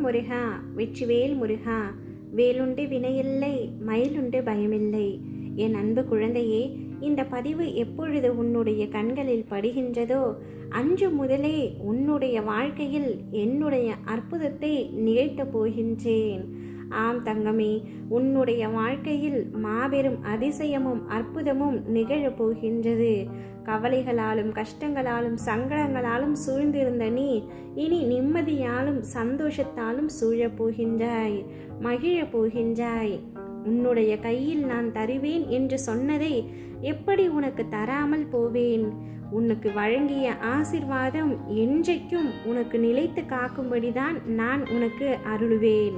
முருகா வெற்றிவேல் முருகா, வேலுண்டு வினையில்லை மயிலுண்டு பயமில்லை. என் அன்பு குழந்தையே, இந்த பதிவு எப்பொழுது உன்னுடைய கண்களில் படுகின்றதோ அன்று முதலே உன்னுடைய வாழ்க்கையில் என்னுடைய அற்புதத்தை நிகழ்த்தப் போகின்றேன். ஆம் தங்கமே, உன்னுடைய வாழ்க்கையில் மாபெரும் அதிசயமும் அற்புதமும் நிகழப் போகின்றது. கவலைகளாலும் கஷ்டங்களாலும் சங்கடங்களாலும் சூழ்ந்திருந்த நீ இனி நிம்மதியாலும் சந்தோஷத்தாலும் சூழப் போகின்றாய், மகிழப் போகின்றாய். உன்னுடைய கையில் நான் தருவேன் என்று சொன்னதை எப்படி உனக்கு தராமல் போவேன்? உனக்கு வழங்கிய ஆசிர்வாதம் என்றைக்கும் உனக்கு நிலைத்து காக்கும்படிதான் நான் உனக்கு அருள்வேன்.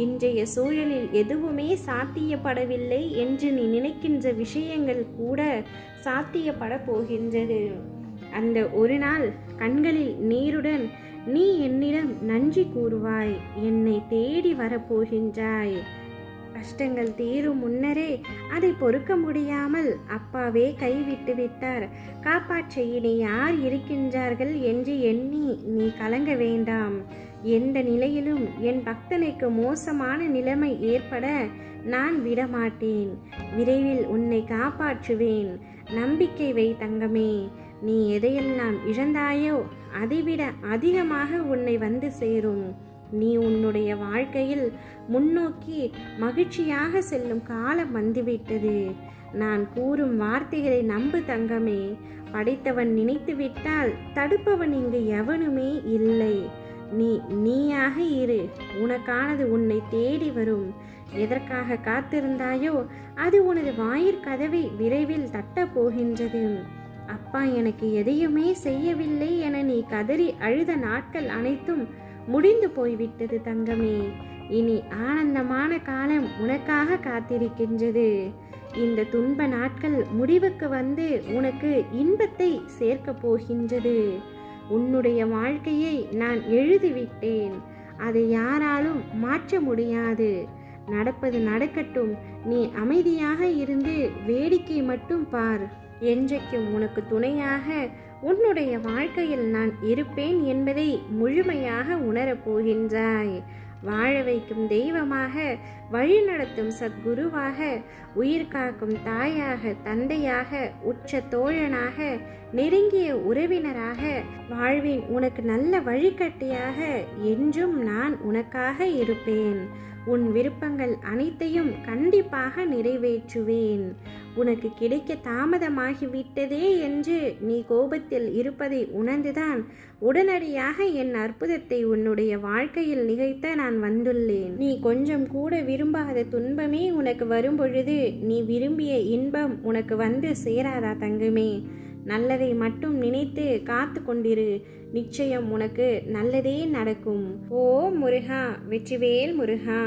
இன்றைய சூழலில் எதுவுமே சாத்தியப்படவில்லை என்று நீ நினைக்கின்ற விஷயங்கள் கூட சாத்தியப்பட போகின்றது. அந்த ஒரு நாள் கண்களில் நீருடன் நீ என்னிடம் நன்றி கூறுவாய், என்னை தேடி வரப்போகின்றாய். கஷ்டங்கள் தீரும் முன்னரே அதை பொறுக்க முடியாமல் அப்பாவே கைவிட்டு விட்டார், காப்பாற்ற இனி யார் இருக்கின்றார்கள் என்று எண்ணி நீ கலங்க வேண்டாம். எந்த நிலையிலும் என் பக்தனுக்கு மோசமான நிலைமை ஏற்பட நான் விடமாட்டேன். விரைவில் உன்னை காப்பாற்றுவேன். நம்பிக்கை வை தங்கமே. நீ எதையெல்லாம் இழந்தாயோ அதைவிட அதிகமாக உன்னை வந்து சேரும். நீ உன்னுடைய வாழ்க்கையில் முன்னோக்கி மகிழ்ச்சியாக செல்லும் காலம் வந்துவிட்டது. நான் கூறும் வார்த்தைகளை நம்பு தங்கமே. படைத்தவன் நினைத்து விட்டால் தடுப்பவன் இங்கு எவனுமே இல்லை. நீயாக இரு, உனக்கானது உன்னை தேடி வரும். எதற்காக காத்திருந்தாயோ அது உனது வாயிற்கதவை விரைவில் தட்டப் போகின்றது. அப்பா எனக்கு எதையுமே செய்யவில்லை என நீ கதறி அழுத நாட்கள் அனைத்தும் முடிந்து போய்விட்டது தங்கமே. இனி ஆனந்தமான காலம் உனக்காக காத்திருக்கின்றது. இந்த துன்ப நாட்கள் முடிவுக்கு வந்து உனக்கு இன்பத்தை சேர்க்கப் போகின்றது. உன்னுடைய வாழ்க்கையை நான் எழுதிவிட்டேன். அதை யாராலும் மாற்ற முடியாது. நடப்பது நடக்கட்டும். நீ அமைதியாக இருந்து வேடிக்கை மட்டும் பார். என்றைக்கும் உனக்கு துணையாக உன்னுடைய வாழ்க்கையில் நான் இருப்பேன் என்பதை முழுமையாக உணரப் போகின்றாய். வாழ வைக்கும் தெய்வமாக, வழிநடத்தும் சத்குருவாக, உயிர் காக்கும் தாயாக, தந்தையாக, உற்ற தோழனாக, நெருங்கிய உறவினராக, வாழ்வின் உனக்கு நல்ல வழிகாட்டியாக என்றும் நான் உனக்காக இருப்பேன். உன் விருப்பங்கள் அனைத்தையும் கண்டிப்பாக நிறைவேற்றுவேன். உனக்கு கிடைக்க தாமதமாகிவிட்டதே என்று நீ கோபத்தில் இருப்பதை உணர்ந்துதான் உடனடியாக என் அற்புதத்தை உன்னுடைய வாழ்க்கையில் நிகழ்த்த நான் வந்துள்ளேன். நீ கொஞ்சம் கூட விரும்பாத துன்பமே உனக்கு வரும் பொழுது நீ விரும்பிய இன்பம் உனக்கு வந்து சேராதா தங்கமே? நல்லதை மட்டும் நினைத்து காத்து கொண்டிரு. நிச்சயம் உனக்கு நல்லதே நடக்கும். ஓ முருகா, வெற்றிவேல் முருகா.